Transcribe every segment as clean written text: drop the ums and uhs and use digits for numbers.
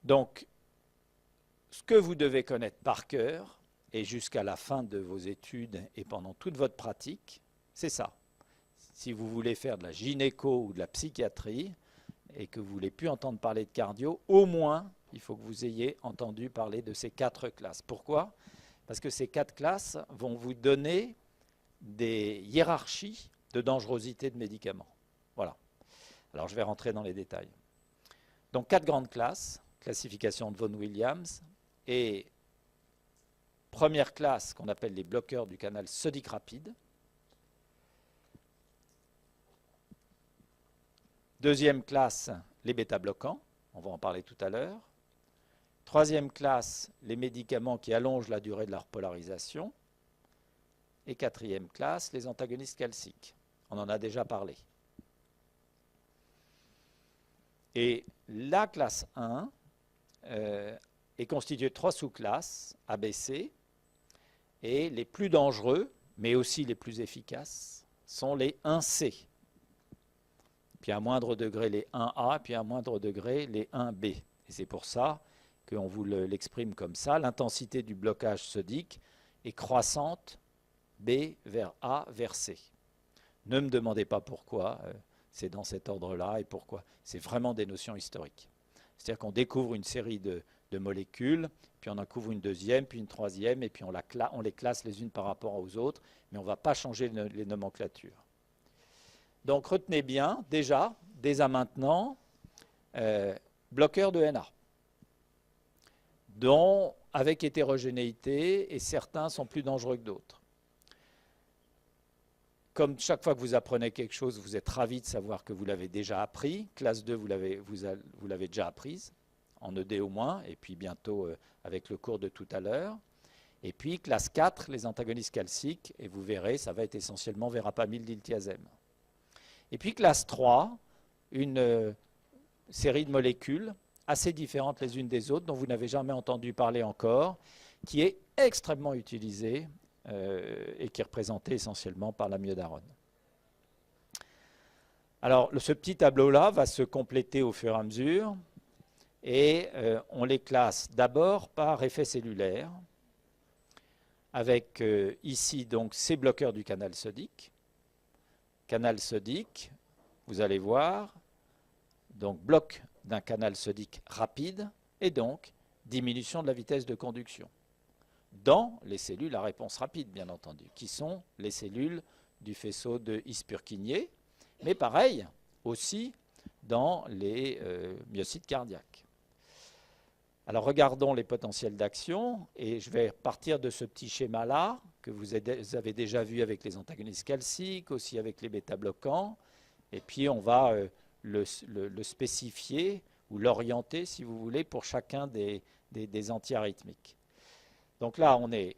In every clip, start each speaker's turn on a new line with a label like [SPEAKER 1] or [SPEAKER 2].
[SPEAKER 1] Donc, ce que vous devez connaître par cœur, et jusqu'à la fin de vos études et pendant toute votre pratique, c'est ça. Si vous voulez faire de la gynéco ou de la psychiatrie, et que vous ne voulez plus entendre parler de cardio, au moins, il faut que vous ayez entendu parler de ces 4 classes. Pourquoi? Parce que ces 4 classes vont vous donner des hiérarchies de dangerosité de médicaments. Voilà. Alors, je vais rentrer dans les détails. Donc, 4 grandes classes, classification de Vaughan Williams, et première classe qu'on appelle les bloqueurs du canal sodique rapide. Deuxième classe, les bêta-bloquants, on va en parler tout à l'heure. Troisième classe, les médicaments qui allongent la durée de leur polarisation. Et quatrième classe, les antagonistes calciques. On en a déjà parlé. Et la classe 1 est constituée de 3 sous-classes, ABC, et les plus dangereux, mais aussi les plus efficaces, sont les 1C. Puis à moindre degré les 1A, puis à moindre degré les 1B. Et c'est pour ça qu'on vous l'exprime comme ça. L'intensité du blocage sodique est croissante, B vers A vers C. Ne me demandez pas pourquoi, c'est dans cet ordre-là et pourquoi. C'est vraiment des notions historiques. C'est-à-dire qu'on découvre une série de molécules, puis on en couvre une deuxième, puis une troisième, et puis on les classe les unes par rapport aux autres, mais on ne va pas changer les nomenclatures. Donc retenez bien, déjà, dès à maintenant, bloqueur de NA, dont avec hétérogénéité, et certains sont plus dangereux que d'autres. Comme chaque fois que vous apprenez quelque chose, vous êtes ravi de savoir que vous l'avez déjà appris. Classe 2, vous l'avez déjà apprise, en ED au moins, et puis bientôt avec le cours de tout à l'heure. Et puis classe 4, les antagonistes calciques, et vous verrez, ça va être essentiellement verapamil, diltiazem. Et puis classe 3, une série de molécules assez différentes les unes des autres, dont vous n'avez jamais entendu parler encore, qui est extrêmement utilisée et qui est représentée essentiellement par l'amiodarone. Alors, ce petit tableau-là va se compléter au fur et à mesure, et on les classe d'abord par effet cellulaire, avec ici donc ces bloqueurs du canal sodique. Canal sodique, vous allez voir, donc bloc d'un canal sodique rapide et donc diminution de la vitesse de conduction dans les cellules à réponse rapide, bien entendu, qui sont les cellules du faisceau de His-Purkinje, mais pareil aussi dans les myocytes cardiaques. Alors regardons les potentiels d'action, et je vais partir de ce petit schéma-là, que vous avez déjà vu avec les antagonistes calciques, aussi avec les bêta-bloquants, et puis on va le spécifier ou l'orienter, si vous voulez, pour chacun des antiarythmiques. Donc là, on est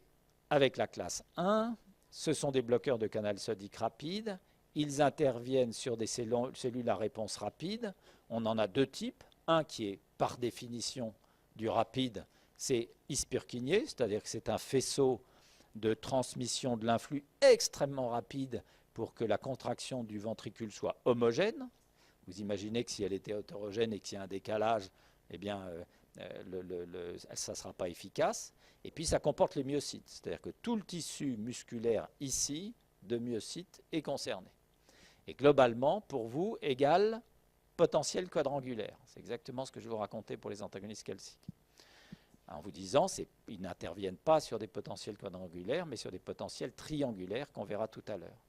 [SPEAKER 1] avec la classe 1, ce sont des bloqueurs de canal sodique rapide, ils interviennent sur des cellules à réponse rapide, on en a 2 types, un qui est par définition du rapide, c'est His-Purkinje, c'est-à-dire que c'est un faisceau de transmission de l'influx extrêmement rapide pour que la contraction du ventricule soit homogène. Vous imaginez que si elle était hétérogène et qu'il y a un décalage, eh bien, ça ne sera pas efficace. Et puis, ça comporte les myocytes, c'est-à-dire que tout le tissu musculaire ici, de myocytes, est concerné. Et globalement, pour vous, égale potentiel quadrangulaire. C'est exactement ce que je vais vous raconter pour les antagonistes calciques. En vous disant, ils n'interviennent pas sur des potentiels quadrangulaires, mais sur des potentiels triangulaires qu'on verra tout à l'heure.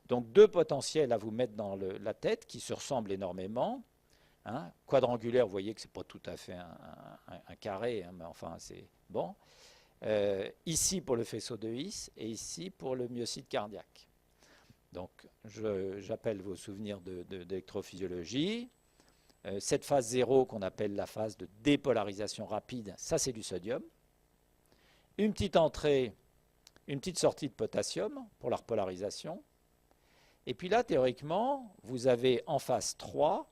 [SPEAKER 1] Donc 2 potentiels à vous mettre dans la tête qui se ressemblent énormément. Hein. Quadrangulaire, vous voyez que ce n'est pas tout à fait un carré, hein, mais enfin c'est bon. Ici pour le faisceau de His et ici pour le myocyte cardiaque. Donc j'appelle vos souvenirs d'électrophysiologie. Cette phase 0 qu'on appelle la phase de dépolarisation rapide, ça c'est du sodium. Une petite entrée, une petite sortie de potassium pour la repolarisation. Et puis là, théoriquement, vous avez en phase 3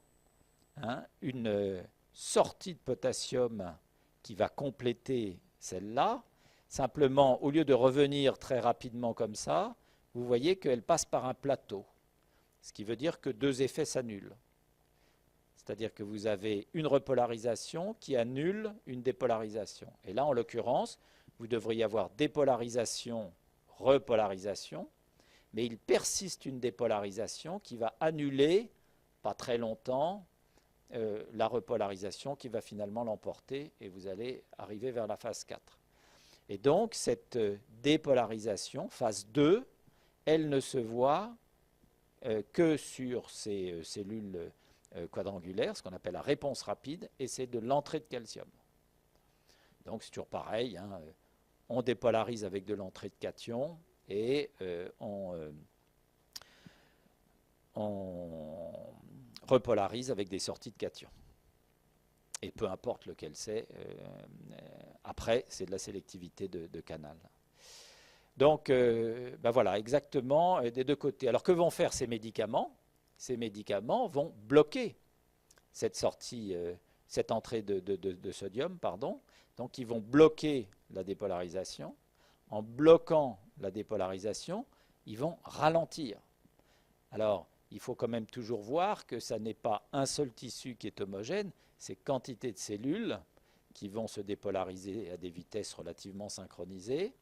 [SPEAKER 1] une sortie de potassium qui va compléter celle-là. Simplement, au lieu de revenir très rapidement comme ça, vous voyez qu'elle passe par un plateau. Ce qui veut dire que 2 effets s'annulent. C'est-à-dire que vous avez une repolarisation qui annule une dépolarisation. Et là, en l'occurrence, vous devriez avoir dépolarisation, repolarisation, mais il persiste une dépolarisation qui va annuler, pas très longtemps, la repolarisation qui va finalement l'emporter et vous allez arriver vers la phase 4. Et donc, cette dépolarisation, phase 2, elle ne se voit que sur ces cellules quadrangulaires, ce qu'on appelle la réponse rapide, et c'est de l'entrée de calcium. Donc, c'est toujours pareil, hein, on dépolarise avec de l'entrée de cation et on repolarise avec des sorties de cation. Et peu importe lequel c'est, après, c'est de la sélectivité de canal. Donc, ben voilà, exactement, des deux côtés. Alors, que vont faire ces médicaments? Ces médicaments vont bloquer cette sortie, cette entrée de sodium, pardon. Donc, ils vont bloquer la dépolarisation. En bloquant la dépolarisation, ils vont ralentir. Alors, il faut quand même toujours voir que ça n'est pas un seul tissu qui est homogène, c'est quantité de cellules qui vont se dépolariser à des vitesses relativement synchronisées.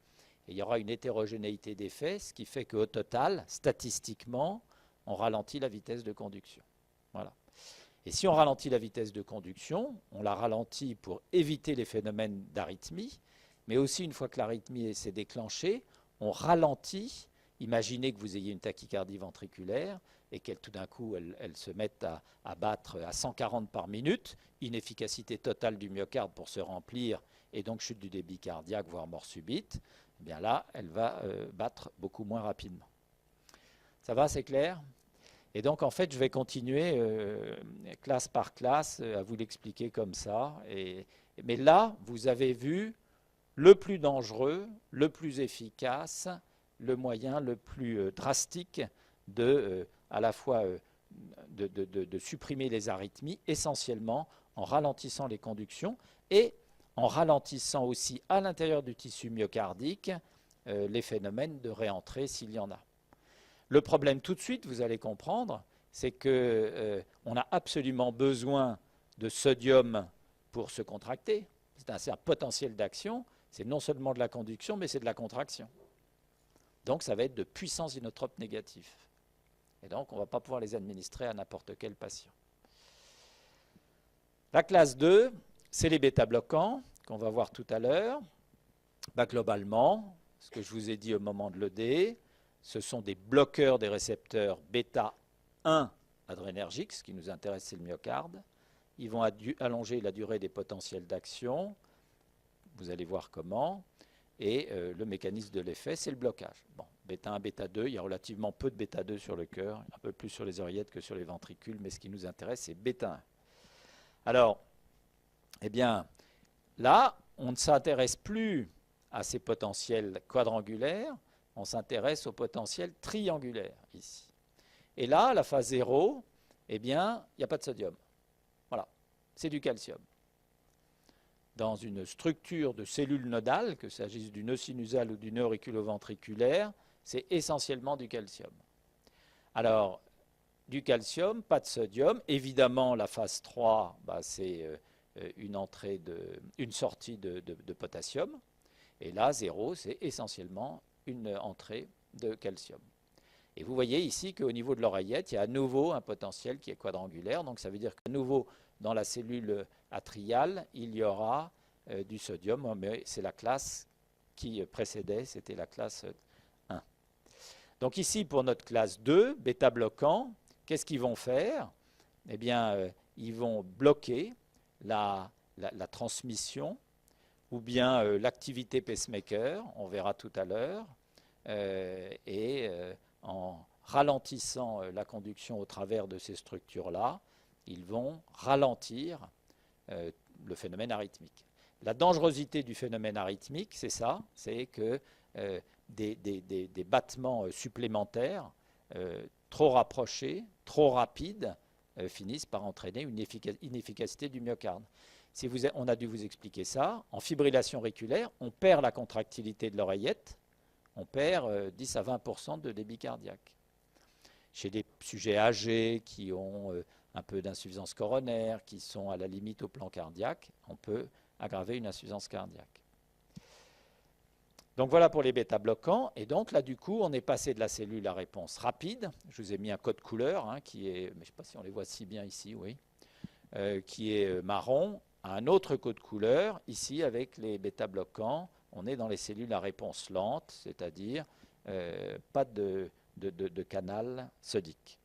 [SPEAKER 1] Et il y aura une hétérogénéité d'effets, ce qui fait qu'au total, statistiquement, on ralentit la vitesse de conduction. Voilà. Et si on ralentit la vitesse de conduction, on la ralentit pour éviter les phénomènes d'arythmie, mais aussi une fois que l'arythmie s'est déclenchée, on ralentit. Imaginez que vous ayez une tachycardie ventriculaire et qu'elle tout d'un coup, elle se mette à battre à 140 par minute, inefficacité totale du myocarde pour se remplir et donc chute du débit cardiaque, voire mort subite. Eh bien là, elle va battre beaucoup moins rapidement. Ça va, c'est clair? Et donc, en fait, je vais continuer classe par classe à vous l'expliquer comme ça. Mais là, vous avez vu le plus dangereux, le plus efficace, le moyen le plus drastique à la fois de supprimer les arythmies, essentiellement en ralentissant les conductions et en ralentissant aussi à l'intérieur du tissu myocardique les phénomènes de réentrée s'il y en a. Le problème tout de suite, vous allez comprendre, c'est qu'on a absolument besoin de sodium pour se contracter. C'est un potentiel d'action, c'est non seulement de la conduction, mais c'est de la contraction. Donc ça va être de puissance inotrope négatif. Et donc on ne va pas pouvoir les administrer à n'importe quel patient. La classe 2, c'est les bêta-bloquants qu'on va voir tout à l'heure. Ben, globalement, ce que je vous ai dit au moment de l'ED, ce sont des bloqueurs des récepteurs bêta 1 adrénergiques. Ce qui nous intéresse, c'est le myocarde. Ils vont allonger la durée des potentiels d'action. Vous allez voir comment. Et le mécanisme de l'effet, c'est le blocage. Bon, bêta 1, bêta 2, il y a relativement peu de bêta 2 sur le cœur, un peu plus sur les oreillettes que sur les ventricules, mais ce qui nous intéresse, c'est bêta 1. Alors, eh bien, là, on ne s'intéresse plus à ces potentiels quadrangulaires, on s'intéresse aux potentiels triangulaires ici. Et là, la phase 0, eh bien, il n'y a pas de sodium. Voilà, c'est du calcium. Dans une structure de cellules nodales, que s'agisse du nœud sinusal ou du nœud auriculoventriculaire, c'est essentiellement du calcium. Alors, du calcium, pas de sodium. Évidemment, la phase 3, bah, c'est une sortie de potassium. Et là, 0, c'est essentiellement une entrée de calcium. Et vous voyez ici qu'au niveau de l'oreillette, il y a à nouveau un potentiel qui est quadrangulaire. Donc ça veut dire qu'à nouveau, dans la cellule atriale, il y aura du sodium, mais c'est la classe qui précédait, c'était la classe 1. Donc ici, pour notre classe 2, bêta-bloquants, qu'est-ce qu'ils vont faire? Eh bien, ils vont bloquer la transmission ou bien l'activité pacemaker, on verra tout à l'heure, en ralentissant la conduction au travers de ces structures-là, ils vont ralentir le phénomène arythmique. La dangerosité du phénomène arythmique, c'est ça, c'est que des battements supplémentaires trop rapprochés, trop rapides, finissent par entraîner une inefficacité du myocarde. On a dû vous expliquer ça. En fibrillation auriculaire, on perd la contractilité de l'oreillette, on perd 10 à 20% de débit cardiaque. Chez des sujets âgés qui ont un peu d'insuffisance coronaire, qui sont à la limite au plan cardiaque, on peut aggraver une insuffisance cardiaque. Donc voilà pour les bêta-bloquants. Et donc là, du coup, on est passé de la cellule à réponse rapide. Je vous ai mis un code couleur qui est, mais je ne sais pas si on les voit si bien ici, oui, qui est marron, à un autre code couleur, ici avec les bêta-bloquants. On est dans les cellules à réponse lente, c'est-à-dire pas de canal sodique.